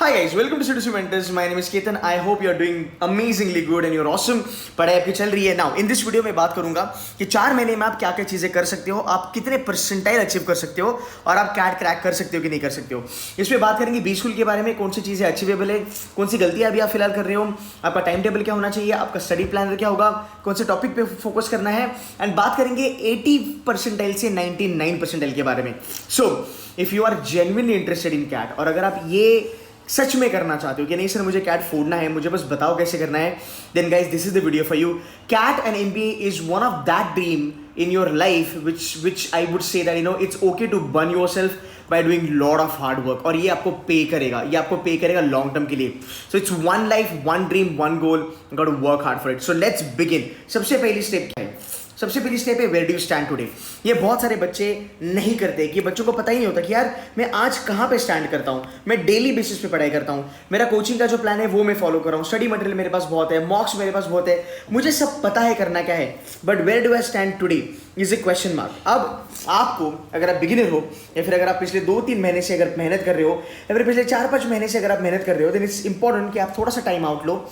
Hi guys, welcome to Citizen Mentors. My name is Ketan. I hope you are doing amazingly good and you're awesome. पढ़ाई आपकी चल रही है. Now, in this video में बात करूंगा कि 4 महीने में आप क्या क्या चीज़ें कर सकते हो, आप कितने परसेंटाइल अचीव कर सकते हो और आप कैट क्रैक कर सकते हो कि नहीं कर सकते हो. इसमें बात करेंगे बी स्कूल के बारे में, कौन सी चीज़ें अचीवेबल है, कौन सी गलतियाँ अभी आप फिलहाल कर रहे हो, आपका टाइम टेबल क्या होना चाहिए, आपका स्टडी प्लान क्या होगा, कौन से टॉपिक पे फोकस करना है, एंड बात करेंगे 80 परसेंटाइल से 99 परसेंटाइल के बारे में. So if you are genuinely interested in CAT और अगर आप ये सच में करना चाहते हो कि नहीं सर मुझे कैट फोड़ना है, मुझे बस बताओ कैसे करना है, then guys this is the video for you. CAT and MBA is one of that dream in your life which I would say that it's okay to burn yourself by doing lot of hard work और ये आपको पे करेगा long term के लिए. So it's one life, one dream, one goal. You got to work hard for it. So let's begin. सबसे पहली step क्या है? सबसे पहली स्टेप है where do you stand today. ये बहुत सारे बच्चे नहीं करते कि बच्चों को पता ही नहीं होता कि यार मैं आज कहाँ पे स्टैंड करता हूँ. मैं डेली बेसिस पे पढ़ाई करता हूँ, मेरा कोचिंग का जो प्लान है वो मैं फॉलो कर रहा हूँ, स्टडी मटेरियल मेरे पास बहुत है, मॉक्स मेरे पास बहुत है, मुझे सब पता है करना क्या है, but where do I stand today is a question mark. अब आपको अगर आप बिगिनर हो या फिर अगर आप पिछले 2-3 महीने से अगर मेहनत कर रहे हो या फिर पिछले 4-5 महीने से अगर आप मेहनत कर रहे हो, देन इट्स इंपॉर्टेंट कि आप थोड़ा सा टाइम आउट लो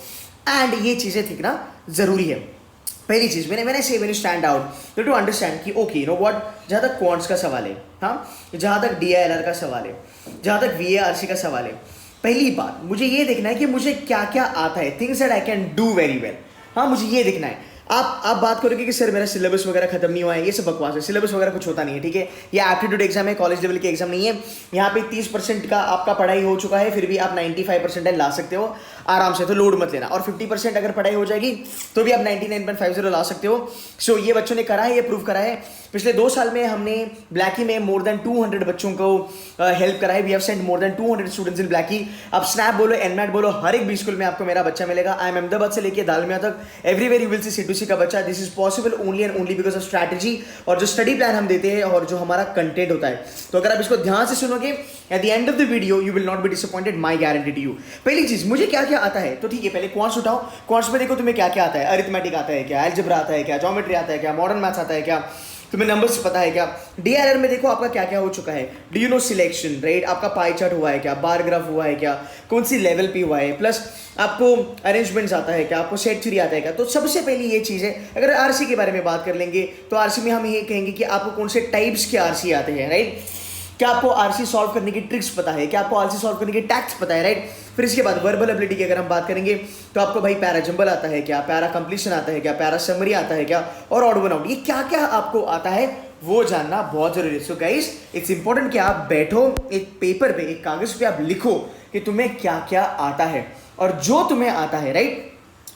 एंड ये चीज़ें सीखना ज़रूरी है. पहली चीज़ मैंने say when you stand out to understand कि ओके नो व्हाट, जहाँ तक क्वांट्स का सवाल है, हाँ, जहाँ तक DILR का सवाल है, जहाँ तक VARC का सवाल है, पहली बात मुझे ये देखना है कि मुझे क्या क्या आता है, things that I can do very well. हाँ, मुझे ये देखना है. आप बात करोगे कि सर मेरा सिलेबस वगैरह खत्म नहीं हुआ है, ये सब बकवास है. सिलेबस वगैरह कुछ होता नहीं है, ठीक है. ये एप्टीट्यूड एग्जाम है, कॉलेज लेवल के एग्जाम नहीं है. यहाँ पे 30% का आपका पढ़ाई हो चुका है, फिर भी आप 95% ला सकते हो आराम से, तो लोड मत लेना. और 50% अगर पढ़ाई हो जाएगी तो भी आप 99.50 ला सकते हो. सो ये बच्चों ने करा है, ये प्रूव करा है. पिछले 2 साल में हमने ब्लैकी में मोर देन 200 बच्चों को हेल्प करा है. We have sent more than 200 students in ब्लैकी. आप स्नैप बोलो, एनमैट बोलो, हर एक बी स्कूल में आपको मेरा बच्चा मिलेगा. आई एम अहमदाबाद से लेके दालमिया तक, everywhere you will see C2C का बच्चा. This is possible only and only because of strategy और जो स्टडी प्लान हम देते हैं और जो हमारा कंटेंट होता है. तो अगर आप इसको ध्यान से सुनोगे, at the end of the video you will not be disappointed, my guarantee to you. पहली चीज, मुझे क्या क्या आता है, तो ठीक है, पहले क्वांट्स उठाओ. क्वांट्स में देखो तुम्हें क्या क्या आता है. अरिथमेटिक आता है क्या, अलजेब्रा आता है क्या, ज्योमेट्री आता है क्या, मॉडर्न मैथ्स आता है क्या, तुम्हें नंबर्स पता है क्या. DILR में देखो आपका क्या क्या हो चुका है. Do you know selection, right, आपका पाई चार्ट हुआ है क्या, बार ग्राफ हुआ है क्या, कौन सी लेवल पे हुआ है, प्लस आपको अरेंजमेंट्स आता है क्या, आपको सेट थ्योरी आता है क्या. तो सबसे पहली ये चीज़ है. अगर RC के बारे में बात कर लेंगे तो RC में हम ये कहेंगे कि आपको कौन से टाइप्स के RC आते हैं, राइट. क्या आपको RC सॉल्व करने की ट्रिक्स पता है, क्या आपको RC सॉल्व करने की टैक्ट्स पता है, राइट. फिर इसके बाद वर्बल एबिलिटी की अगर हम बात करेंगे तो आपको भाई पैरा जंबल आता है क्या, पैरा कंप्लीशन आता है क्या, पैरा समरी आता है क्या, और ऑड वन आउट. ये क्या क्या आपको आता है वो जानना बहुत जरूरी है. सो गाइस, इट्स इंपॉर्टेंट कि आप बैठो एक पेपर पे, एक कागज पे, आप लिखो कि तुम्हें क्या क्या आता है और जो तुम्हें आता है, राइट,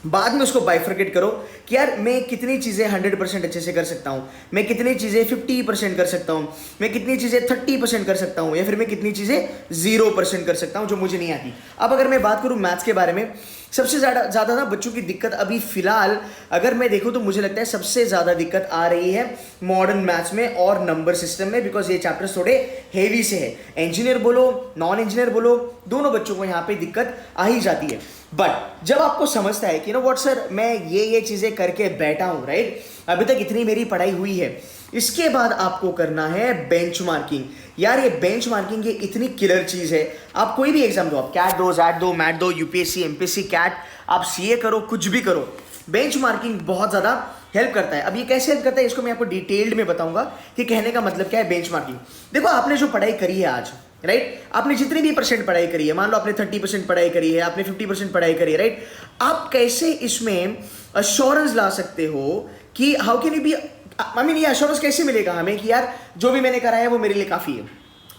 बाद में उसको बाइफर्केट करो कि यार मैं कितनी चीज़ें 100% अच्छे से कर सकता हूँ, मैं कितनी चीज़ें 50% कर सकता हूँ, मैं कितनी चीज़ें 30% कर सकता हूँ, या फिर मैं कितनी चीज़ें 0% कर सकता हूँ जो मुझे नहीं आती. अब अगर मैं बात करूँ मैथ्स के बारे में, सबसे ज़्यादा ना बच्चों की दिक्कत अभी फिलहाल अगर मैं देखूँ तो मुझे लगता है सबसे ज़्यादा दिक्कत आ रही है मॉडर्न मैथ्स में और नंबर सिस्टम में, बिकॉज ये चैप्टर्स थोड़े हेवी से है. इंजीनियर बोलो, नॉन इंजीनियर बोलो, दोनों बच्चों को यहाँ पे दिक्कत आ ही जाती है. बट जब आपको समझता है कि नो व्हाट सर, मैं ये चीज़ें करके बैठा हूँ, राइट, अभी तक इतनी मेरी पढ़ाई हुई है, इसके बाद आपको करना है बेंचमार्किंग. यार ये बेंचमार्किंग ये इतनी किलर चीज़ है. आप कोई भी एग्जाम दो, आप कैट दो, जैट दो, मैट दो, UPSC, MPSC, कैट, आप CA करो, कुछ भी करो, बेंचमार्किंग बहुत ज़्यादा हेल्प करता है. अब ये कैसे हेल्प करता है इसको मैं आपको डिटेल्ड में बताऊंगा कि कहने का मतलब क्या है बेंचमार्किंग. देखो, आपने जो पढ़ाई करी है आज, राइट, आपने जितनी भी परसेंट पढ़ाई करी है, मान लो आपने 30% पढ़ाई करी है, आपने 50% पढ़ाई करी है, राइट, आप कैसे इसमें अश्योरेंस ला सकते हो कि how can you be, I mean ये अश्योरेंस कैसे मिलेगा हमें कि यार जो भी मैंने करा है वो मेरे लिए काफ़ी है.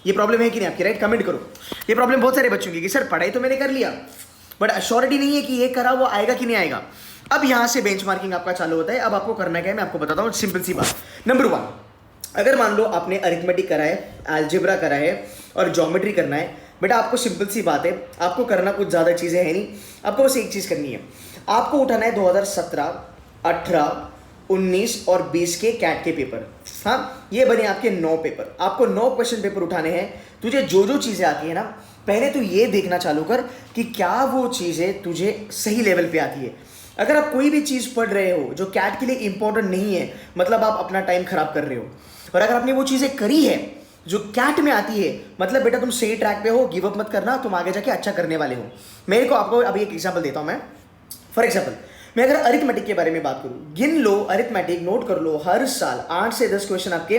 ये प्रॉब्लम है कि नहीं आपकी, राइट, कमेंट करो. ये प्रॉब्लम बहुत सारे बच्चों की कि सर पढ़ाई तो मैंने कर लिया बट अश्योरिटी नहीं है कि ये करा वो आएगा कि नहीं आएगा. अब यहाँ से बेंचमार्किंग आपका चालू होता है. अब आपको करना क्या है मैं आपको बताता हूँ. सिंपल सी बात, नंबर 1, अगर मान लो आपने अरिथमेटिक करा है, अलजेब्रा करा है और ज्योमेट्री करना है, बेटा आपको सिंपल सी बात है, आपको करना कुछ ज़्यादा चीज़ें हैं नहीं. आपको बस एक चीज़ करनी है, आपको उठाना है 2017, 18, 19 और 20 के कैट के पेपर. हाँ, ये बने आपके 9 पेपर. आपको 9 क्वेश्चन पेपर उठाने हैं. तुझे जो चीज़ें आती है ना, पहले तो ये देखना चालू कर कि क्या वो चीज़ें तुझे सही लेवल पे आती है. अगर आप कोई भी चीज़ पढ़ रहे हो जो कैट के लिए इंपॉर्टेंट नहीं है, मतलब आप अपना टाइम खराब कर रहे हो. और अगर आपने वो चीज़ें करी है जो कैट में आती है, मतलब बेटा तुम सही ट्रैक पे हो, गिव अप मत करना, तुम आगे जाके अच्छा करने वाले हो। मेरे को आपको अभी एक एग्जांपल देता हूं मैं। फॉर एग्जांपल, मैं अगर अरिथमेटिक के बारे में बात करूं, गिन लो अरिथमेटिक, नोट कर लो, हर साल 8 से 10 क्वेश्चन आपके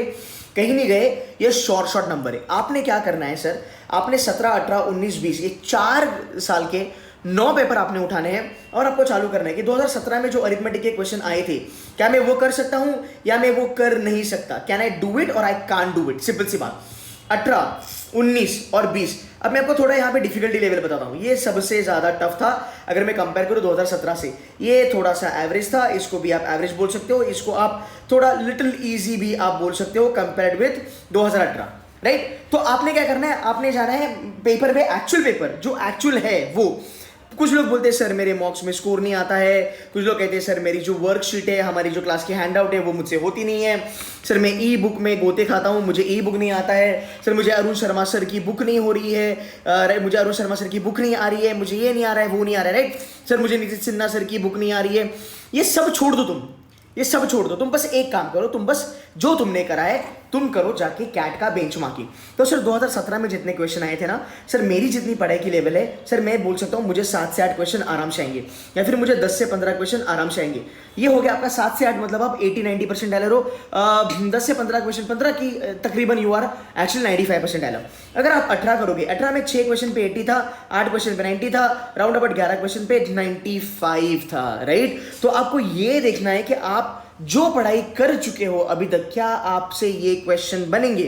कहीं नहीं गए, ये शॉर्ट नंबर है। आपने क्या करना है सर, आपने 17, 18, 19, 20 ये 4 साल के 9 पेपर आपने उठाने हैं और आपको चालू करना है कि 2017 में जो अरिथमेटिक के क्वेश्चन आए थे, क्या मैं वो कर सकता हूं या मैं वो कर नहीं सकता, कैन आई डू इट और I can't do it. Simple सी बात। 18, 19 और 20। अब मैं आपको थोड़ा यहाँ पे डिफिकल्टी लेवल बताता हूँ। ये सबसे ज्यादा टफ था अगर मैं कंपेयर करूँ 2017 से। ये थोड़ा सा एवरेज था, इसको भी आप एवरेज बोल सकते हो, इसको आप थोड़ा लिटिल इजी भी आप बोल सकते हो कंपेयर्ड विथ 2018, राइट। तो आपने क्या करना है, आपने जाना है पेपर पे, एक्चुअल पेपर जो एक्चुअल है वो। कुछ लोग बोलते हैं सर मेरे मॉक्स में स्कोर नहीं आता है, कुछ लोग कहते हैं सर मेरी जो वर्कशीट है, हमारी जो क्लास की हैंडआउट है वो मुझसे होती नहीं है, सर मैं ई बुक में गोते खाता हूँ, मुझे ई बुक नहीं आता है, सर मुझे अरुण शर्मा सर की बुक नहीं हो रही है, मुझे अरुण शर्मा सर की बुक नहीं आ रही है, मुझे ये नहीं आ रहा है, वो नहीं आ रहा है, राइट। सर मुझे नीतीश सिन्हा सर की बुक नहीं आ रही है। ये सब छोड़ दो तुम, ये सब छोड़ दो, तुम बस एक काम करो, तुम बस जो तुमने करा है तुम करो जाके कैट का बेंचमार्किंग। तो सर 2017 में जितने क्वेश्चन आए थे ना सर, मेरी जितनी पढ़ाई की लेवल है सर, मैं बोल सकता हूँ मुझे 7 से 8 क्वेश्चन आराम से आएंगे, या फिर मुझे 10 से 15 क्वेश्चन आराम से आएंगे। ये हो गया आपका 7 से 8, मतलब आप 80-90% डायलर हो। 10 से 15 क्वेश्चन, 15 की तकरीबन यू आर एक्चुअली 95% डायलर। अगर आप 18 करोगे, 18 में 6 क्वेश्चन पे 80 था, 8 क्वेश्चन पे 90 था, राउंड अबाउट 11 क्वेश्चन पे 95 था, राइट। तो आपको ये देखना है कि आप जो पढ़ाई कर चुके हो अभी तक, क्या आपसे ये क्वेश्चन बनेंगे।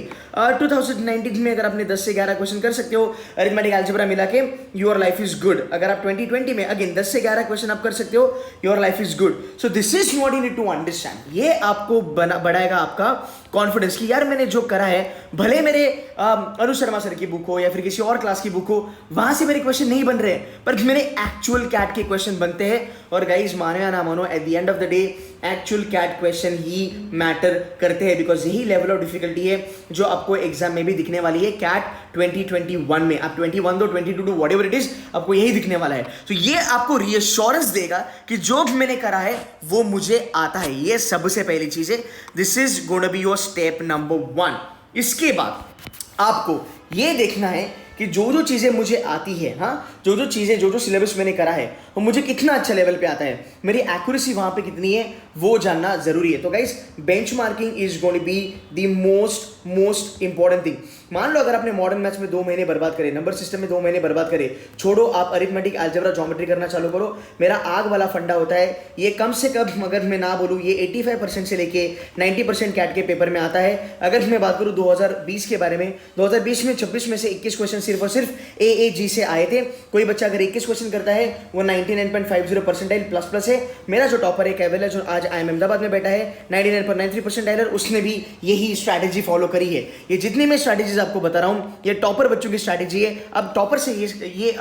2019 में अगर आपने 10 से 11 क्वेश्चन कर सकते हो अरिथमेटिक अलजेब्रा मिला के, योर लाइफ इज गुड। अगर आप 2020 में अगेन 10 से 11 क्वेश्चन आप कर सकते हो, your life is good. So this is what you need to understand. ये आपको बढ़ाएगा आपका कॉन्फिडेंस कि यार मैंने जो करा है, भले मेरे अरुण शर्मा सर की बुक हो या फिर किसी और क्लास की बुक हो, वहां से मेरे क्वेश्चन नहीं बन रहे हैं, पर मेरे एक्चुअल कैट के क्वेश्चन बनते हैं। और गाइज मानो या ना मानो, at the end of the day actual CAT question ही मैटर करते हैं, बिकॉज यही लेवल ऑफ डिफिकल्टी है जो आपको एग्जाम में भी दिखने वाली है। कैट 2021 में, आप 21 दो, 22 दो, व्हाटएवर इट इज, आपको यही दिखने वाला है। तो ये आपको रीअश्योरेंस देगा कि जो मैंने करा है वो मुझे आता है। ये सबसे पहली चीज है। This is gonna be your step number 1। इसके बाद आपको ये देखना है कि जो जो चीज़ें मुझे आती है, हाँ, जो जो चीज़ें, जो जो सिलेबस मैंने करा है वो मुझे कितना अच्छा लेवल पे आता है, मेरी एक्यूरेसी वहाँ पे कितनी है, वो जानना जरूरी है। तो guys benchmarking is going to be the most important thing. मान लो अगर आपने मॉडर्न मैथ्स में 2 महीने बर्बाद करे, नंबर सिस्टम में 2 महीने बर्बाद करे, छोड़ो, आप अरिथमेटिक अलजेब्रा ज्योमेट्री करना चालू करो। मेरा आग वाला फंडा होता है, ये कम से कम अगर मैं ना बोलूँ ये 85% से लेके 90% कैट के पेपर में आता है। अगर मैं बात करूँ 2020 के बारे में, 2020 में 26 में से 21 क्वेश्चन सिर्फ और सिर्फ AAG से आए थे। कोई बच्चा अगर 21 क्वेश्चन करता है वो 99.50 परसेंटाइल प्लस है। मेरा जो टॉपर है केवल है, जो आज IIM अहमदाबाद में बैठा है, 99.93 परसेंटाइलर, उसने भी यही स्ट्रैटेजी फॉलो करी है। ये जितनी मैं स्ट्रैटेजीज आपको बता रहा हूँ ये टॉपर बच्चों की स्ट्रैटेजी है। अब टॉपर से ये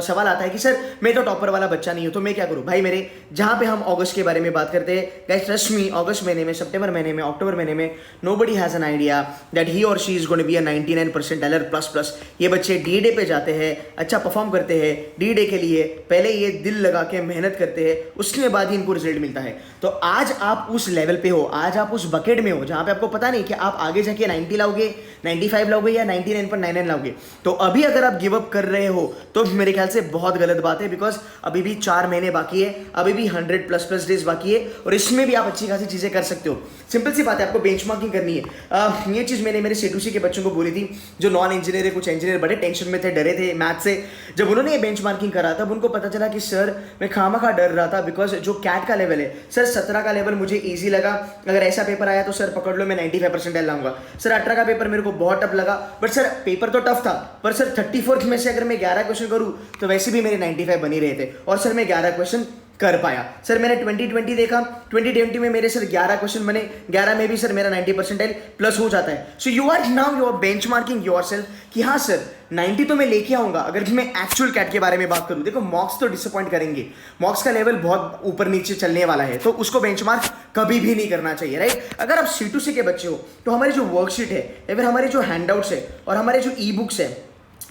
सवाल आता है कि सर मैं तो टॉपर वाला बच्चा नहीं हूँ, तो मैं क्या करूँ। भाई मेरे, जहाँ पे हम अगस्त के बारे में बात करते हैं, गाइस ट्रस्ट मी, अगस्त महीने में, सितंबर महीने में, अक्टूबर महीने में nobody has an idea that he or she is going to be a 99 percentiler plus. ये बच्चे डी-डे पे जाते हैं, अच्छा परफॉर्म करते हैं, डी-डे के लिए पहले ये दिल लगा के मेहनत करते हैं, उसके बाद ही इनको रिजल्ट मिलता है। तो आज आप उस लेवल पे हो, आज आप उस बकेट में हो जहाँ पे आपको पता नहीं कि आप आगे जाके 90 लाओगे, 95 लाओगे या 99.99 लाओगे। तो अभी अगर आप गिव अप कर रहे हो तो मेरे ख्याल से बहुत गलत बात है, बिकॉज अभी भी 4 महीने बाकी है, अभी भी 100+ डेज बाकी है, और इसमें भी आप अच्छी खासी चीजें कर सकते हो। सिंपल सी बात है, आपको बेंचमार्किंग करनी है। ये चीज मैंने मेरे C2C के बच्चों को बोली थी, जो नॉन इंजीनियर है, कुछ इंजीनियर बड़े टेंशन में थे, डरे थे मैथ से। जब उन्होंने ये बेंचमार्किंग करा तब उनको पता चला कि सर मैं खामखा डर रहा था, बिकॉज जो कैट का लेवल है सर 17 का लेवल मुझे ईजी लगा, अगर ऐसा पेपर आया तो सर पकड़ लो मैं 95% लाऊंगा। सर 18 का पेपर मेरे को बहुत टफ लगा, बट सर पेपर तो टफ था, पर सर 34th में से अगर मैं 11 क्वेश्चन करूँ तो वैसे भी मेरे 95 बन ही रहे थे, और सर मैं 11 क्वेश्चन कर पाया। सर मैंने 2020 देखा, 2020 में मेरे सर 11 क्वेश्चन बने, 11 में भी सर मेरा 90% प्लस हो जाता है। So you are now you are benchmarking yourself कि हाँ सर 90 तो मैं लेके आऊंगा। अगर मैं एक्चुअल कैट के बारे में बात करूं, देखो मॉक्स तो डिसअपॉइंट करेंगे, मॉक्स का लेवल बहुत ऊपर नीचे चलने वाला है, तो उसको बेंचमार्क कभी भी नहीं करना चाहिए, राइट। अगर आप C2C के बच्चे हो तो हमारी जो वर्कशीट है या फिर हमारी जो हैंडआउट्स है और हमारे जो ई बुक्स है,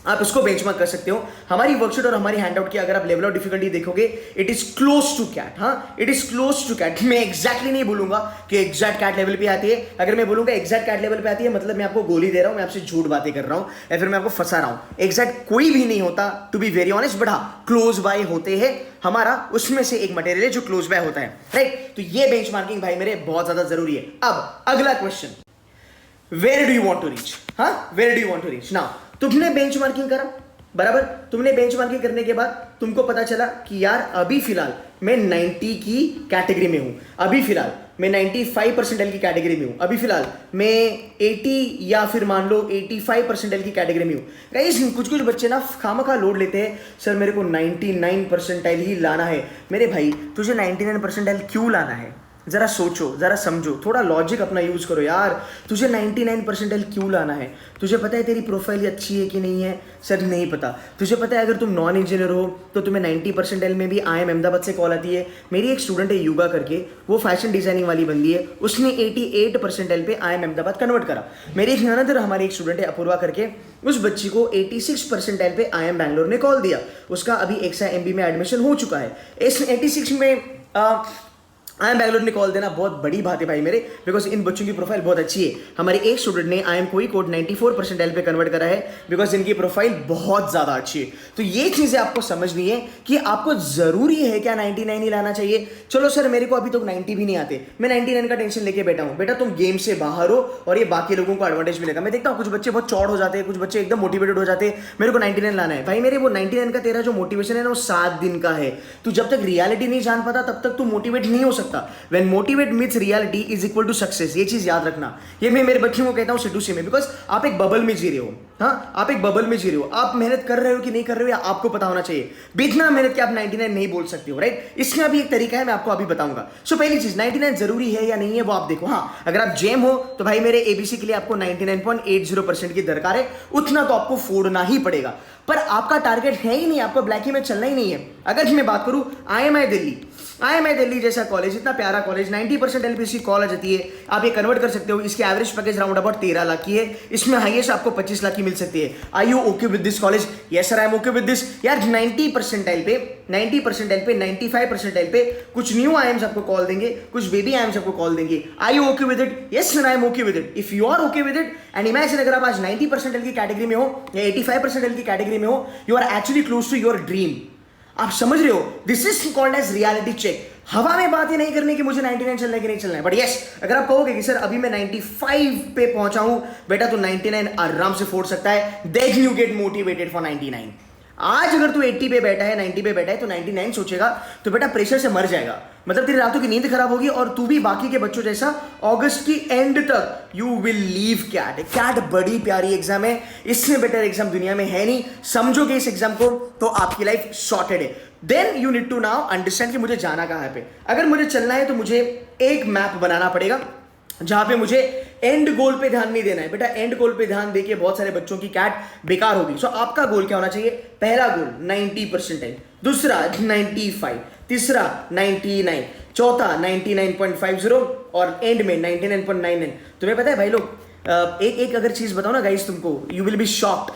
आप इसको बेंचमार्क कर सकते हो। हमारी वर्कशीट और हमारी हैंडआउट की अगर आप लेवल ऑफ डिफिकल्टी देखोगे, it is close to CAT. हाँ, it is close to CAT. मैं एग्जैक्टली नहीं बोलूंगा कि एग्जैक्ट कैट लेवल पे आती है। अगर मैं बोलूंगा एग्जैक्ट कैट लेवल पे आती है, मतलब मैं आपको गोली दे रहा हूं, मैं आपसे झूठ बातें कर रहा हूं या फिर मैं आपको फंसा रहा हूं। एग्जैक्ट कोई भी नहीं होता, to be very honest, but हाँ क्लोज बाय होते हैं। हमारा उसमें से एक मटेरियल है जो क्लोज बाय होता है, राइट। तो ये बेंचमार्किंग भाई मेरे बहुत ज्यादा जरूरी है। अब अगला question, where do you want to reach? हाँ, where do you want to reach? Now तुमने बेंचमार्किंग करा, बराबर। तुमने बेंचमार्किंग करने के बाद तुमको पता चला कि यार अभी फिलहाल मैं 90 की कैटेगरी में हूं, अभी फिलहाल मैं 95 परसेंटाइल की कैटेगरी में हूं, अभी फिलहाल मैं 80 या फिर मान लो 85 परसेंटाइल की कैटेगरी में हूं। गाइस कुछ कुछ बच्चे ना खामखा लोड लेते हैं, सर मेरे को 99 परसेंटाइल ही लाना है। मेरे भाई तुझे 99 परसेंटाइल क्यों लाना है? जरा सोचो, जरा समझो, थोड़ा लॉजिक अपना यूज करो यार। तुझे 99 परसेंटाइल क्यों लाना है? तुझे पता है तेरी प्रोफाइल अच्छी है कि नहीं है? सर नहीं पता। तुझे पता है अगर तुम नॉन इंजीनियर हो तो तुम्हें 90 परसेंटाइल में भी IIM अहमदाबाद से कॉल आती है। मेरी एक स्टूडेंट है युगा करके, वो फैशन डिजाइनिंग वाली बंदी है, उसने 88 परसेंटाइल पे IIM अहमदाबाद कन्वर्ट करा। मेरी एक ननद हमारी एक स्टूडेंट है अपूर्वा करके, उस बच्ची को 86 परसेंटाइल पे IIM बैंगलोर ने कॉल दिया। उसका अभी XIMB में एडमिशन हो चुका है। इस 86 में IIM बैंगलोर ने कॉल देना बहुत बड़ी बात है भाई मेरे, बिकॉज इन बच्चों की प्रोफाइल बहुत अच्छी है। हमारे एक स्टूडेंट ने IIM कोझिकोड 94 परसेंटाइल पे कन्वर्ट करा है, बिकॉज इनकी प्रोफाइल बहुत ज़्यादा अच्छी है। तो ये चीज़ें आपको समझनी है कि आपको ज़रूरी है क्या 99 ही लाना चाहिए। चलो सर मेरे को अभी तक 90 भी नहीं आते, मैं 99 का टेंशन लेके बैठा हूँ। बेटा तुम गेम से बाहर हो और ये बाकी लोगों को एडवांटेज मिलेगा। मैं देखता हूँ कुछ बच्चे बहुत चौड़ हो जाते हैं, कुछ बच्चे एकदम मोटिवेटेड हो जाते हैं, मेरे को 99 लाना है। भाई मेरे वो 99 का तेरा जो मोटिवेशन है ना, वो 7 दिन का है। तू जब तक रियलिटी नहीं जान पाता तब तक तू मोटिवेट नहीं हो सकता। When motivate meets reality is equal to success. ये चीज याद रखना। ये मैं मेरे बच्चों को कहता हूँ सिद्धू से में, बिकॉज आप एक बबल में जी रहे हो। हाँ, आप एक बबल में जी रहे हो। आप मेहनत कर रहे हो कि नहीं कर रहे हो या आपको पता होना चाहिए। बिना मेहनत के आप 99 नहीं बोल सकते हो, राइट। इसका भी एक तरीका है, मैं आपको अभी बताऊंगा। सो पहली चीज 99 जरूरी है या नहीं है वो आप देखो। हाँ, अगर आप जेम हो तो भाई मेरे ABC के लिए आपको 99.80% की दरकार है, उतना तो आपको फोड़ना ही पड़ेगा। पर आपका टारगेट है ही नहीं, आपको ब्लैकी में चलना ही नहीं है। अगर मैं बात करूं IIMI दिल्ली जैसा कॉलेज, इतना प्यारा कॉलेज, 90% LPC कॉल आ जाती है, आप ये कन्वर्ट कर सकते हो। इसकी average package round about 13 lakh की है, इसमें हाईएस्ट आपको 25 लाख की मिल सकती है। Are you okay with this college? Yes sir I am okay with this. यार 90 परसेंटाइल पे 95 परसेंटाइल पे कुछ न्यू IIMs आपको कॉल देंगे, कुछ बेबी IIMs आपको कॉल देंगे। Are you okay with it? Yes sir I am okay with it. If you are okay with it and imagine अगर आप आज 90 परसेंटाइल की कैटेगरी में हो या 85 परसेंटाइल की कैटेगरी में हो, you are actually close to your dream. आप समझ रहे हो? This is called as reality check. हवा में बात ही नहीं करनी कि मुझे 99 चलना है कि नहीं चलना है। बट यस, अगर आप कहोगे कि सर अभी मैं 95 पे पहुंचा हूं, बेटा तो 99 आराम से फोड़ सकता है। Then you get motivated for 99। आज अगर तू 80 पे बैठा है, 90 पे बैठा है, तो 99 सोचेगा तो बेटा प्रेशर से मर जाएगा। मतलब तेरी रातों की नींद खराब होगी और तू भी बाकी के बच्चों जैसा अगस्त की एंड तक you will leave CAT. CAT बड़ी प्यारी एग्जाम है, इससे बेटर एग्जाम दुनिया में है नहीं। समझोगे इस एग्जाम को तो आपकी लाइफ सॉर्टेड है। Then you need to now understand कि मुझे जाना कहाँ पे। अगर मुझे चलना है तो मुझे एक मैप बनाना पड़ेगा जहां पे मुझे एंड गोल पे ध्यान नहीं देना है। बेटा एंड गोल पे ध्यान देके बहुत सारे बच्चों की कैट बेकार होगी। सो आपका गोल क्या होना चाहिए? पहला गोल 90 परसेंटाइल, दूसरा 95, तीसरा 99, चौथा 99.50 और एंड में 99.99। तुम्हें पता है भाई लोग, एक अगर चीज बताओ ना गाइस तुमको, यू विल बी शॉक्ड।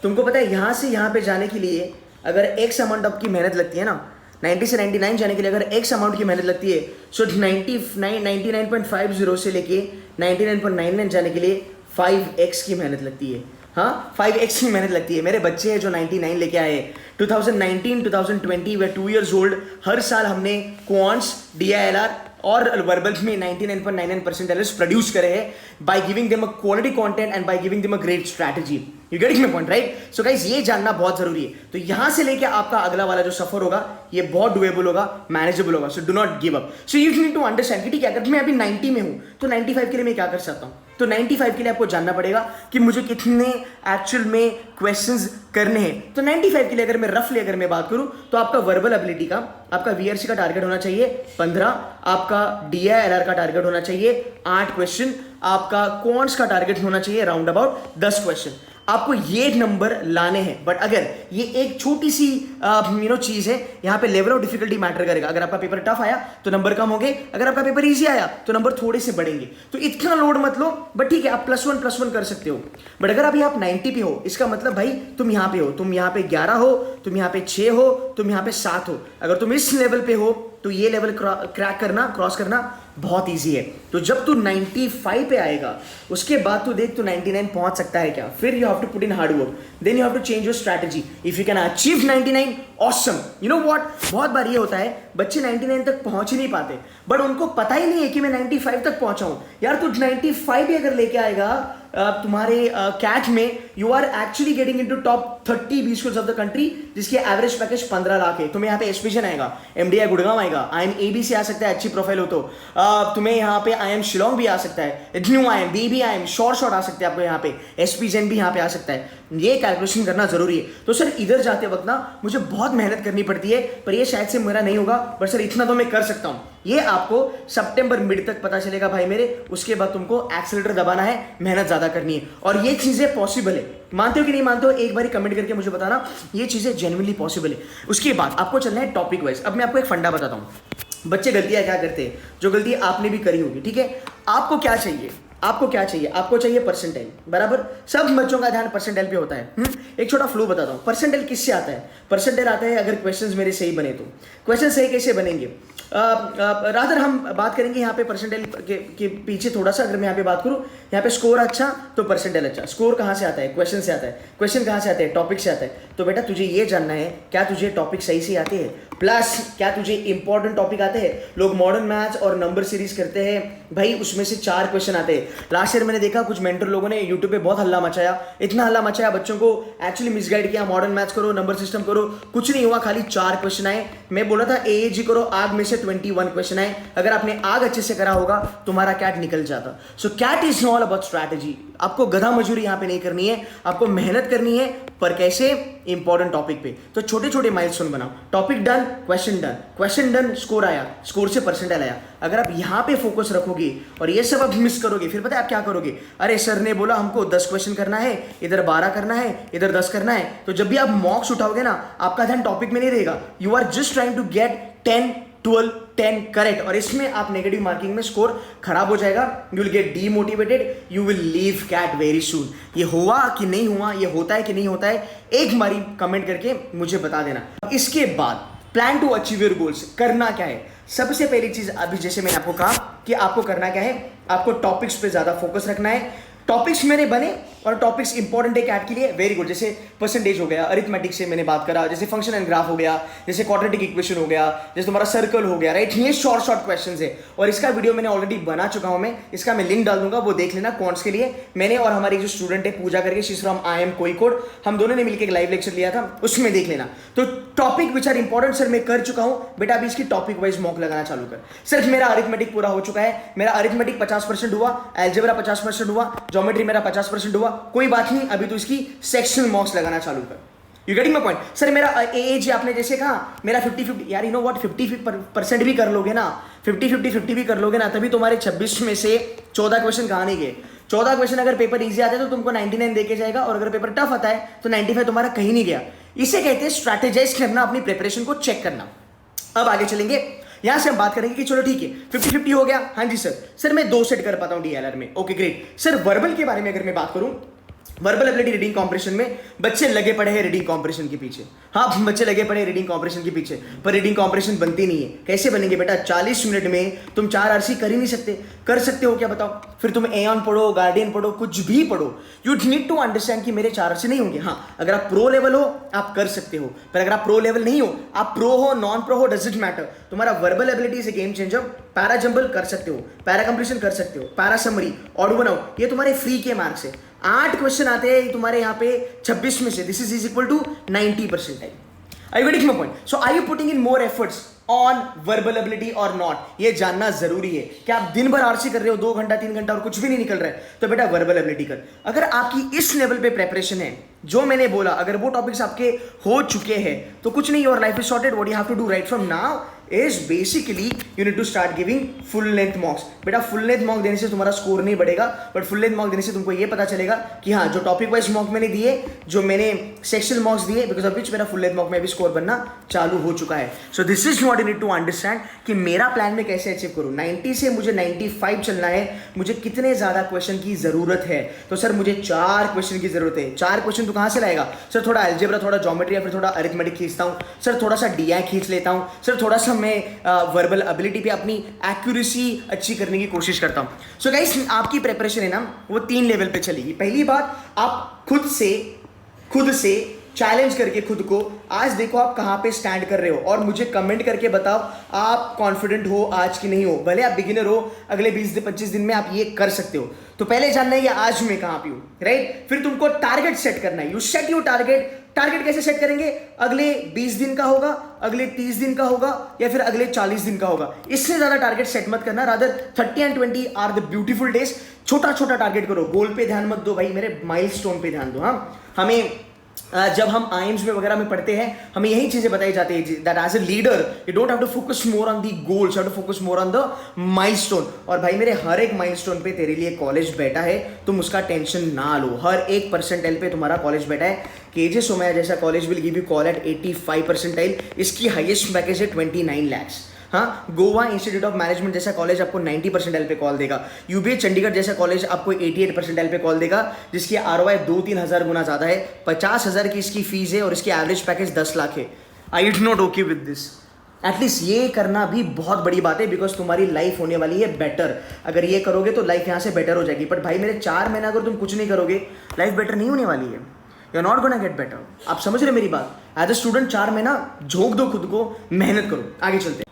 तुमको पता है यहां से यहां पे जाने के लिए अगर एक्स अमाउंट आपकी मेहनत लगती है ना, 90 से 99 जाने के लिए अगर एक्स अमाउंट की मेहनत लगती है, सो 99.50 से लेके 99.99 जाने के लिए 5x की मेहनत लगती है। हाँ, 5x की मेहनत लगती है। मेरे बच्चे हैं जो 99 लेके आए 2019 2020 वे 2 years old। हर साल हमने क्वांट्स, DILR और वर्बल्स में 99.99% प्रोड्यूस करे हैं by giving them a quality content and by giving them a great strategy. You getting my point, right? So guys ये जानना बहुत जरूरी है। तो यहां से लेके आपका अगला वाला जो सफर होगा ये बहुत डुएबल होगा, मैनेजेबल होगा। So do not give up. So you need to understand कि ठीक है अगर मैं अभी 90 में हूं तो 95 के लिए मैं क्या कर सकता हूं। तो 95 के लिए आपको जानना पड़ेगा कि मुझे कितने एक्चुअल में क्वेश्चंस करने हैं। तो 95 के लिए अगर मैं रफली अगर मैं बात करूं तो आपका वर्बल एबिलिटी का, आपका VRC का टारगेट होना चाहिए 15, आपका DILR का टारगेट होना चाहिए 8 क्वेश्चन, आपका क्वांट्स का टारगेट होना चाहिए राउंड अबाउट 10 क्वेश्चन। आपको ये नंबर लाने हैं। बट अगर ये एक छोटी सी चीज है, यहाँ पे लेवल ऑफ डिफिकल्टी मैटर करेगा। अगर आपका पेपर टफ आया तो नंबर कम होंगे, अगर आपका पेपर इजी आया तो नंबर थोड़े से बढ़ेंगे। तो इतना लोड मत लो, बट ठीक है आप +1 कर सकते हो। बट अगर अभी आप 90 पे हो, इसका मतलब भाई तुम यहाँ पे हो, तुम यहाँ पे 11 हो, तुम यहाँ पे 6 हो, तुम यहाँ पे 7 हो। अगर तुम इस लेवल पे हो तो ये लेवल क्रैक करना, क्रॉस करना बहुत इजी है। तो जब तू 95 पे आएगा उसके बाद तू देख तू 99 पहुंच सकता है क्या। फिर you have to put in hard work, then you have to change your strategy. If you can achieve 99, awesome. You know what, बहुत बार ये होता है बच्चे 99 तक पहुंच ही नहीं पाते, बट उनको पता ही नहीं है कि मैं 95 तक पहुंचा हूं। यार तू 95 भी अगर लेके आएगा तुम्हारे कैट में, you are actually getting into top 30 B schools of the country, जिसके एवरेज पैकेज 15 लाख है। तुम्हें यहाँ पे एसपीजन आएगा, एमडीआई गुड़गांव आएगा, IIM से आ सकता है, अच्छी प्रोफाइल हो तो तुम्हें यहाँ पे IIM शिलोंग भी आ सकता है, new IIM, BB IIM, short आ सकते हैं आपको यहाँ पे, एसपीजन भी यहाँ पे आ सकता है। ये कैलकुलेशन करना जरूरी है। तो सर इधर जाते वक्त ना मुझे बहुत मेहनत करनी पड़ती है, पर ये शायद से मेरा नहीं होगा, बट सर इतना तो मैं कर सकता हूँ। ये आपको सितंबर मिड तक पता चलेगा भाई मेरे। उसके बाद तुमको एक्सेलेरेटर दबाना है, मेहनत ज्यादा करनी है, और ये चीजें पॉसिबल है। मानते हो कि नहीं मानते हो, एक बार कमेंट करके मुझे बताना, ये चीजें जेन्युइनली पॉसिबल है। उसके बाद आपको चलना है टॉपिक वाइज। अब मैं आपको एक फंडा बताता हूं, बच्चे गलतियां क्या करते हैं, जो गलती आपने भी करी होगी, ठीक है। आपको क्या चाहिए, आपको क्या चाहिए, आपको चाहिए परसेंटाइल, बराबर। सब बच्चों का ध्यान परसेंटाइल पे होता है। एक छोटा फ्लो बताता हूं, परसेंटाइल किससे आता है। परसेंटाइल आता है अगर क्वेश्चंस मेरे सही बने तो। क्वेश्चन सही कैसे बनेंगे, रादर हम बात करेंगे यहाँ पे परसेंटाइल के पीछे थोड़ा सा। अगर मैं यहाँ पे बात करूँ, यहाँ पे स्कोर अच्छा तो परसेंटाइल अच्छा। स्कोर कहाँ से आता है, क्वेश्चन से आता है। क्वेश्चन कहाँ से आते हैं, टॉपिक से आता है। तो बेटा तुझे ये जानना है क्या तुझे टॉपिक सही से आते हैं, प्लस क्या तुझे इंपॉर्टेंट टॉपिक आते हैं। लोग मॉडर्न मैथ्स और नंबर सीरीज करते हैं भाई, उसमें से 4 क्वेश्चन आते हैं। लास्ट ईयर मैंने देखा कुछ मेंटर लोगों ने यूट्यूब पे बहुत हल्ला मचाया, इतना हल्ला मचाया, बच्चों को एक्चुअली मिसगाइड किया। मॉडर्न मैथ्स करो, नंबर सिस्टम करो, कुछ नहीं हुआ, खाली 4 क्वेश्चन आए। मैं बोला था AAG करो, आग में से 21 क्वेश्चन आए। अगर आपने आग अच्छे से करा होगा तुम्हारा कैट निकल जाता। So CAT is all about strategy. आपको गधा मजूरी यहाँ पे नहीं करनी है, आपको मेहनत करनी है, पर कैसे, इंपॉर्टेंट टॉपिक पे। तो छोटे छोटे माइलस्टोन बनाओ, topic done, question done, question done, score आया, स्कोर से परसेंटाइल आया। अगर आप यहाँ पे फोकस रखोगे और ये सब आप मिस करोगे, फिर पता है आप क्या करोगे, अरे सर ने बोला हमको 10 क्वेश्चन करना है, इधर 12 करना है, इधर 10 करना है। तो जब भी आप मॉक्स उठाओगे ना, आपका ध्यान टॉपिक में नहीं रहेगा, you are just trying to get 10, 12, 10 correct, और इसमें आप नेगेटिव मार्किंग में स्कोर खराब हो जाएगा। You will get demotivated, you will leave CAT very soon. ये हुआ कि नहीं हुआ, ये होता है कि नहीं होता है, एक बारी कमेंट करके मुझे बता देना। इसके बाद plan to achieve your goals, करना क्या है। सबसे पहली चीज अभी जैसे मैंने आपको कहा कि आपको करना क्या है, आपको टॉपिक्स पे ज्यादा फोकस रखना है। टॉपिक्स मेरे बने और टॉपिक्स इंपॉर्टेंट है कैट के लिए, वेरी गुड। जैसे परसेंटेज हो गया, अरिथमेटिक से मैंने बात करा, जैसे फंक्शन एंड ग्राफ हो गया, जैसे क्वाड्रेटिक इक्वेशन हो गया, जैसे तुम्हारा सर्कल हो गया, राइट। ये शॉर्ट क्वेश्चंस है, और इसका वीडियो मैंने ऑलरेडी बना चुका हूं। मैं इसका मैं लिंक डाल दूंगा, वो देख लेना कॉन्ट्स के लिए। मैंने और हमारी जो स्टूडेंट है पूजा करके, शी इज फ्रॉम IIM कोईकोड, हम दोनों ने मिलकर एक लाइव लेक्चर लिया था, उसमें देख लेना। तो topic which are important sir मैं कर चुका हूं बेटा, अभी इसकी टॉपिक वाइज मॉक लगाना चालू कर। सिर्फ मेरा अरिथमेटिक पूरा हो चुका है, मेरा अरिथमेटिक 50% हुआ, अलजेब्रा 50% हुआ, ज्योमेट्री मेरा 50% हुआ, कोई बात नहीं, अभी तो इसकी सेक्शनल मॉक्स लगाना चालू कर। You getting my point. Sir मेरा AAG आपने जैसे कहा मेरा 50-50, यार यू नो व्हाट, 50% भी कर लोगे ना, 50-50 भी कर लोगे ना, तभी तुम्हारे 26 में से 14 क्वेश्चन कहाँ नहीं गए। 14 क्वेश्चन अगर पेपर इजी आते हैं तो तुमको 99 देके जाएगा, और अगर पेपर टफ आता है तो 95 तुम्हारा कहीं नहीं गया। इसे कहते हैं स्ट्रैटेजाइज करना, अपनी प्रिपरेशन को चेक करना। अब आगे चलेंगे, यहां से हम बात करेंगे कि चलो ठीक है 50-50 हो गया, हाँ जी सर मैं 2 सेट कर पाता हूं DLR में, ओके ग्रेट। सर वर्बल के बारे में अगर मैं बात करूं, वर्बल एबिलिटी रीडिंग कॉम्प्रिहेंशन में बच्चे लगे पड़े हैं रीडिंग कॉम्प्रिहेंशन के पीछे। हाँ बच्चे लगे पड़े हैं रीडिंग कॉम्प्रिहेंशन के पीछे, पर रीडिंग कॉम्प्रिहेंशन बनती नहीं है। कैसे बनेंगे बेटा, 40 मिनट में तुम 4 RC कर ही नहीं सकते। कर सकते हो क्या बताओ, फिर तुम एऑन पढ़ो, गार्डियन पढ़ो, कुछ भी पढ़ो, यू नीड टू अंडरस्टैंड कि मेरे 4 RC नहीं होंगे। हाँ अगर आप प्रो लेवल हो आप कर सकते हो, पर अगर आप प्रो लेवल नहीं हो, आप प्रो हो नॉन प्रो हो डजंट मैटर, तुम्हारा verbal ability is a game changer. Para jumble कर सकते हो, पैरा कंप्लीशन कर सकते हो, पैरा समरी, ऑड बनाओ, ये तुम्हारे फ्री के मार्क्स है। 8 क्वेश्चन आते हैं तुम्हारे यहाँ पे 26 में से, this is equal to 90%। Are you getting my point? So are you putting in more efforts on verbal ability or not? ये जानना जरूरी है कि आप दिन भर RC कर रहे हो 2 घंटा 3 घंटा और कुछ भी नहीं निकल रहा है, तो बेटा वर्बल एबिलिटी कर। अगर आपकी इस लेवल पे प्रेपरेशन है, जो मैंने बोला, अगर वो टॉपिक्स आपके हो चुके हैं तो कुछ नहीं, your life is sorted. What you have to do right from now is basically you need to start giving full length mocks. बेटा फुल लेंथ मॉक देने से तुम्हारा स्कोर नहीं बढ़ेगा, बट फुल लेंथ मॉक देने से तुमको ये पता चलेगा कि हाँ, जो टॉपिक वाइज मॉक मैंने दिए, जो मैंने सेक्शनल मॉक्स दिए, बिकॉज ऑफ विच मेरा फुल लेंथ मॉक में भी स्कोर बनना चालू हो चुका है. So this is what you need to understand कि मेरा प्लान में कैसे अचीव करूँ. 90 से मुझे 95 चलना है, मुझे कितने ज़्यादा क्वेश्चन की ज़रूरत है. तो सर मुझे 4 क्वेश्चन की ज़रूरत है. 4 क्वेश्चन तो कहाँ से लाएगा सर? थोड़ा अलजेब्रा, थोड़ा ज्योमेट्री या फिर थोड़ा अरिथमेटिक खींचता हूँ सर, थोड़ा सा DI खींच लेता हूँ सर, थोड़ा सा मैं वर्बल एबिलिटी पे अपनी एक्यूरेसी अच्छी करने की कोशिश करता हूँ. सो गाइस, आपकी प्रिपरेशन है ना, वो 3 लेवल पे चलेगी. पहली बात, आप खुद से चैलेंज करके खुद को आज देखो आप कहाँ पे स्टैंड कर रहे हो, और मुझे कमेंट करके बताओ आप कॉन्फिडेंट हो आज की नहीं हो. भले आप बिगिनर हो, अगले 20-25 दिन में आप ये कर सकते हो. तो पहले जानना है कि आज मैं कहाँ पे हूँ, राइट. फिर तुमको टारगेट सेट करना है. You set your target. Target कैसे सेट करेंगे? अगले 20 दिन का होगा, अगले 30 दिन का होगा, या फिर अगले 40 दिन का होगा. इससे ज्यादा टारगेट सेट मत करना. Rather 30 and 20 are the beautiful days. छोटा छोटा टारगेट करो, गोल पे ध्यान मत दो भाई, मेरे माइलस्टोन पे ध्यान दो. हाँ, हमें जब हम आईएम्स में वगैरह में पढ़ते हैं, हमें यही चीजें बताई जाती है that as a leader you don't have to focus more on the goals, you have to focus more on the milestone. और भाई मेरे हर एक माइलस्टोन पे तेरे लिए कॉलेज बैठा है, तुम उसका टेंशन ना लो. हर एक परसेंटाइल पे तुम्हारा कॉलेज बैठा है. केजे सोमैया जैसा college will give you call at 85 percentile. इसकी हाईएस्ट पैकेज है 29 lakhs. हाँ, गोवा इंस्टीट्यूट ऑफ मैनेजमेंट जैसा कॉलेज आपको 90 परसेंटाइल पे कॉल देगा. यूबीए चंडीगढ़ जैसा कॉलेज आपको 88 परसेंटाइल पे कॉल देगा, जिसकी ROI 2-3 हज़ार गुना ज़्यादा है. 50,000 की इसकी फीस है और इसकी एवरेज पैकेज 10 लाख है. I it not okay with this. At least ये करना भी बहुत बड़ी बात है, बिकॉज तुम्हारी लाइफ होने वाली है बेटर. अगर ये करोगे तो लाइफ यहाँ से बेटर हो जाएगी. बट भाई मेरे 4 महीना अगर तुम कुछ नहीं करोगे, लाइफ बेटर नहीं होने वाली है. You are not gonna get better. आप समझ रहे मेरी बात? एज अ स्टूडेंट 4 महीना झोंक दो खुद को, मेहनत करो. आगे चलते हैं.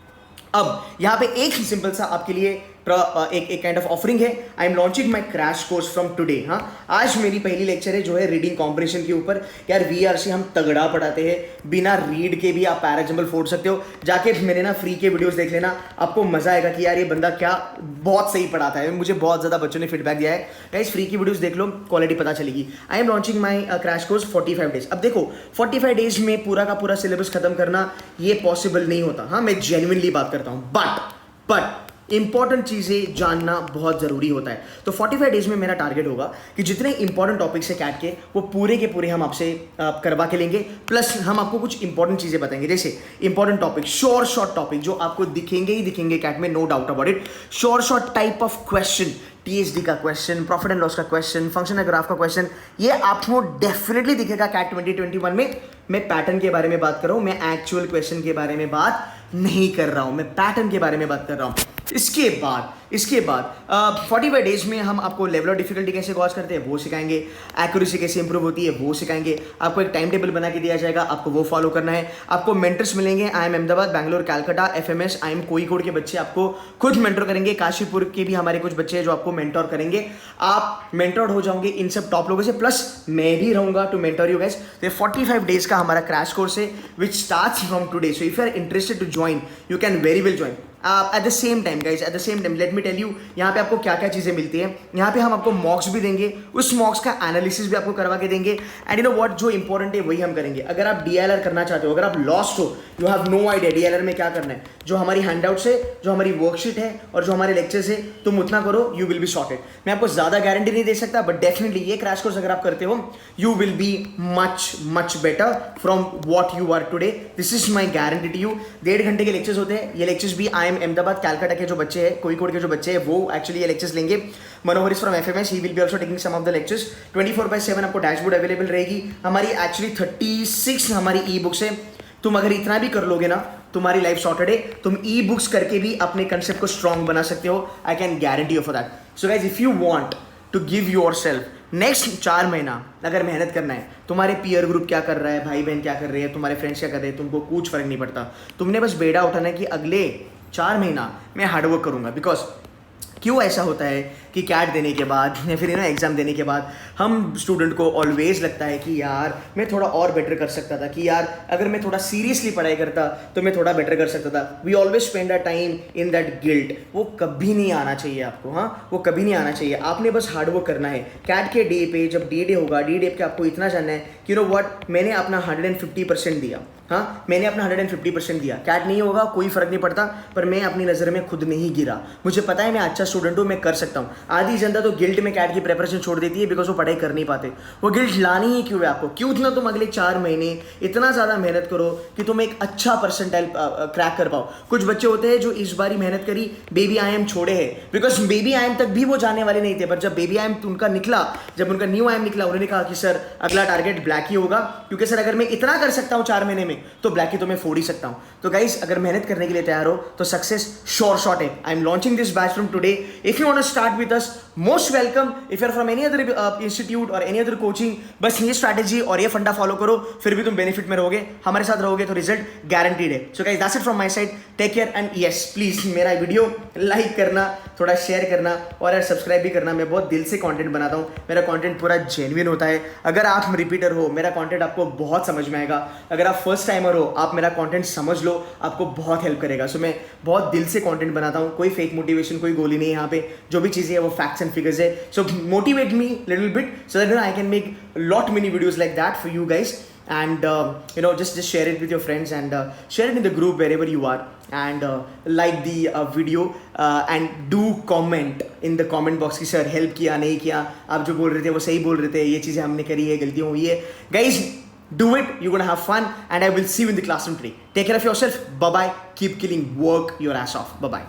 अब यहाँ पे एक सिंपल सा आपके लिए एक काइंड ऑफ ऑफरिंग है. I am launching my crash course from today. हाँ, आज मेरी पहली लेक्चर है जो है रीडिंग कॉम्प्रिहेंशन के ऊपर. यार VRC हम तगड़ा पढ़ाते हैं, बिना रीड के भी आप पैराजम्बल फोड़ सकते हो. जाके मेरे ना फ्री के वीडियोस देख लेना, आपको मजा आएगा कि यार ये बंदा क्या बहुत सही पढ़ाता है. मुझे बहुत ज़्यादा बच्चों ने फीडबैक दिया है. गाइस फ्री की वीडियोस देख लो, क्वालिटी पता चलेगी. आई am launching my crash course 45 days. अब देखो 45 डेज में पूरा का पूरा सिलेबस खत्म करना ये पॉसिबल नहीं होता. हाँ, मैं जेन्युइनली बात करता हूँ, बट इंपॉर्टेंट चीज़ें जानना बहुत ज़रूरी होता है. तो 45 डेज में मेरा टारगेट होगा कि जितने इंपॉर्टेंट टॉपिक्स है कैट के, वो पूरे के पूरे हम आपसे करवा के लेंगे. प्लस हम आपको कुछ इंपॉर्टेंट चीज़ें बताएंगे, जैसे इंपॉर्टेंट टॉपिक, शॉर्ट टॉपिक जो आपको दिखेंगे ही दिखेंगे कैट में, no doubt about it. Short type of question, THD का क्वेश्चन, प्रॉफिट एंड लॉस का क्वेश्चन, फंक्शन एंड ग्राफ का क्वेश्चन, ये आपको डेफिनेटली दिखेगा कैट 2021 में. मैं पैटर्न के बारे में बात कर रहा हूँ, मैं एक्चुअल क्वेश्चन के बारे में बात नहीं कर रहा हूँ, मैं पैटर्न के बारे में बात कर रहा हूँ. इसके बाद 45 डेज में हम आपको लेवल ऑफ डिफिकल्टी कैसे गॉज करते हैं वो सिखाएंगे, एक्यूरेसी कैसे इंप्रूव होती है वो सिखाएंगे. आपको एक टाइम टेबल बना के दिया जाएगा, आपको वो फॉलो करना है. आपको मेंटर्स मिलेंगे, IIM Ahmedabad, Bangalore, Calcutta, FMS, IIM कोईकोड के बच्चे आपको खुद मेंटर करेंगे. काशीपुर के भी हमारे कुछ बच्चे हैं जो आपको मेंटर करेंगे. आप मेंटोर्ड हो जाओगे इन सब टॉप लोगों से, प्लस मैं भी रहूंगा टू मेंटर यू गाइस. तो 45 डेज का हमारा क्रैश कोर्स है which starts from today. So if you are interested to join, you can very well join. At the same time guys, at the same time let me tell you यहाँ पे आपको क्या क्या चीज़ें मिलती है. यहाँ पे हम आपको मॉक्स भी देंगे, उस मॉक्स का एनालिसिस भी आपको करवा के देंगे. एंड यू नो व्हाट, जो इंपॉर्टेंट है वही हम करेंगे. अगर आप DLR करना चाहते हो, अगर आप लॉस्ट हो, you have no idea DLR में क्या करना है, जो हमारी हैंडआउट्स है, जो हमारी वर्कशीट है और जो हमारे लेक्चर्स है, तुम उतना करो, यू विल बी सॉर्टेड. मैं आपको ज़्यादा गारंटी नहीं दे सकता, बट डेफिनेटली ये क्रैश कोर्स अगर आप करते हो, you will be much better from what you are today. This is my guarantee to you. 1.5 घंटे के लेक्चर्स होते हैं. ये लेक्चर्स भी IIM अहमदाबाद, कैलकाटा के जो बच्चे हैं, कोईकोड के जो बच्चे हैं, वो एक्चुअली ये लेक्चर्स लेंगे. Manohar is from FMS, he will be also taking some of the lectures. 24/7 आपको डैशबोर्ड अवेलेबल रहेगी. हमारी एक्चुअली 36 हमारी ई बुक्स है. तुम अगर इतना भी कर लोगे ना, तुम्हारी लाइफ सॉर्टेड है. तुम ई बुक्स करके भी अपने कंसेप्ट को स्ट्रॉन्ग बना सकते हो. I can guarantee you for that. So guys, if you want to give yourself next 4 महीना अगर मेहनत करना है, तुम्हारे पीयर ग्रुप क्या कर रहा है, भाई बहन क्या कर रहे हैं, तुम्हारे फ्रेंड्स क्या कर रहे हैं, तुमको कुछ फर्क नहीं पड़ता. तुमने बस बेड़ा उठाना है कि अगले 4 महीना मैं हार्डवर्क करूंगा. बिकॉज क्यों ऐसा होता है कि कैट देने के बाद या फिर एग्जाम देने के बाद हम स्टूडेंट को ऑलवेज लगता है कि यार मैं थोड़ा और बेटर कर सकता था, कि यार अगर मैं थोड़ा सीरियसली पढ़ाई करता तो मैं थोड़ा बेटर कर सकता था। We always spend a time in that guilt. वो कभी नहीं आना चाहिए आपको, हाँ, वो कभी नहीं आना चाहिए। आपने बस हार्डवर्क करना है। कैट के डे पे जब डे होगा, डे पे आपको इतना जानना है कि नो व्हाट, मैंने अपना 150% दिया, हाँ, मैंने अपना 150% दिया। कैट नहीं होगा कोई फर्क नहीं पड़ता, पर मैं अपनी नज़र में खुद नहीं गिरा। मुझे पता है मैं अच्छा स्टूडेंट हूँ, मैं कर सकता हूँ। आधी जनता तो गिल्ट में कैट की प्रिपरेशन छोड़ देती है बिकॉज वो पढ़ाई कर नहीं पाते। वो गिल्ट लानी ही क्यों है आपको? क्यों ना तुम अगले 4 महीने इतना ज़्यादा मेहनत करो कि तुम एक अच्छा परसेंटाइल क्रैक कर पाओ। कुछ बच्चे होते हैं जो इस बार ही मेहनत करी, बेबी आई एम छोड़े है, बिकॉज बेबी आई एम तक भी वो जाने वाले नहीं थे। पर जब बेबी आई एम उनका निकला, जब उनका न्यू आई एम निकला, उन्होंने कहा कि सर अगला टारगेट ब्लैक ही होगा, क्योंकि सर अगर मैं इतना कर सकता हूँ 4 महीने में तो ब्लैक ही तो मैं फोड़ ही सकता हूँ। तो गाइस, अगर मेहनत करने के लिए तैयार हो तो सक्सेस श्योर शॉट है। I am launching this batch from today. If you want to start with us, most welcome. If you are from any other institute और एनी अदर कोचिंग, बस ये स्ट्रैटेजी और ये फंडा फॉलो करो, फिर भी तुम बेनिफिट में रहोगे। हमारे साथ रहोगे तो रिजल्ट गारंटीड है। So guys, that's it from my side. Take care and yes, please मेरा वीडियो लाइक करना, थोड़ा शेयर करना और यार सब्सक्राइब भी करना। मैं बहुत दिल से कंटेंट बनाता हूँ, मेरा कंटेंट पूरा जेन्युइन होता है। अगर आप रिपीटर हो, मेरा कंटेंट आपको बहुत समझ में आएगा। अगर आप फर्स्ट टाइमर हो, आप मेरा कंटेंट समझ लो, आपको बहुत हेल्प करेगा। सो मैं बहुत दिल से कंटेंट बनाता हूँ, कोई फेक मोटिवेशन, कोई गोली नहीं है यहाँ पे। जो भी चीज़ें हैं वो फैक्ट्स एंड फिगर्स है। So motivate me little bit so that I can make lot many videos like that for you guys. And just share it with your friends and share it in the group wherever you are, and like the video and do comment in the comment box कि sir help किया नहीं किया, आप जो बोल रहे थे वो सही बोल रहे थे, ये चीज़ें हमने करी है, गलतियाँ हुई है. Guys, do it, you're gonna have fun and I will see you in the classroom today. Take care of yourself, bye bye, keep killing, work your ass off, bye bye.